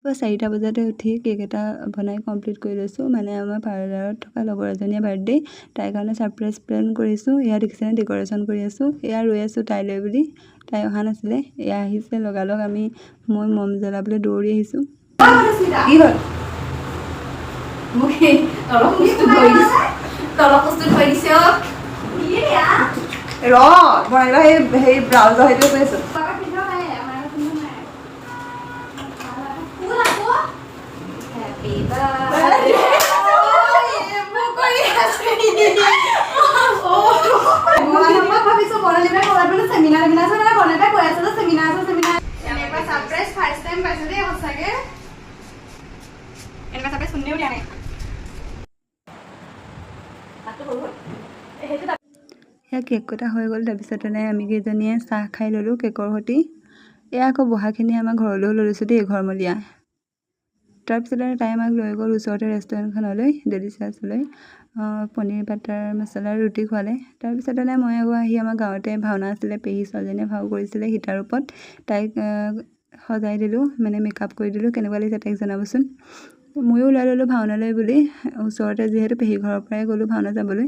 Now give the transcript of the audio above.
4টা বজাতে উঠি কেক এটা বনাই কমপ্লিট কৰি লৈছোঁ। মানে আমাৰ পাৰ্লাৰত থকা লগৰ এজনীয়ে বাৰ্থডে, তাইৰ কাৰণে ছাৰপ্ৰাইজ প্লেন কৰিছোঁ। এয়া দেখিছেনে ডেক'ৰেশ্যন কৰি আছোঁ। এয়া ৰৈ আছোঁ তাইলৈ বুলি, তাই অহা নাছিলে। এয়া আহিছে লগালগ মই মম জ্বলাবলৈ দৌৰি আহিছোঁ। কি হ'ল? সেই ব্লাউজৰ সেইটো কৰি আছোঁ। সেয়া কেক কটা হৈ গ'ল। তাৰপিছতে আমি কেইজনীয়ে চাহ খাই ল'লোঁ কেকৰ সৈতে। এয়া আকৌ বহাখিনি আমাৰ ঘৰলৈও লৈ লৈছোঁ দেই, ঘৰমলীয়া। তাৰপিছতে তাই আমাক লৈ গ'ল ওচৰতে ৰেষ্টুৰেণ্টখনলৈ, ডেলিচিয়াছলৈ। পনীৰ বাটাৰ মছলা ৰুটি খোৱালে। তাৰপিছতে মই আকৌ আহি আমাৰ গাঁৱতে ভাওনা আছিলে, পেহী ছোৱালীজনীয়ে ভাও কৰিছিলে সীতাৰ ওপৰত। তাইক সজাই দিলোঁ, মানে মেকআপ কৰি দিলোঁ। কেনেকুৱা লাগিছে তাইক জনাবচোন। ময়ো ওলাই ল'লোঁ ভাওনালৈ বুলি, ওচৰতে যিহেতু পেহী ঘৰৰ পৰাই গ'লোঁ ভাওনা চাবলৈ।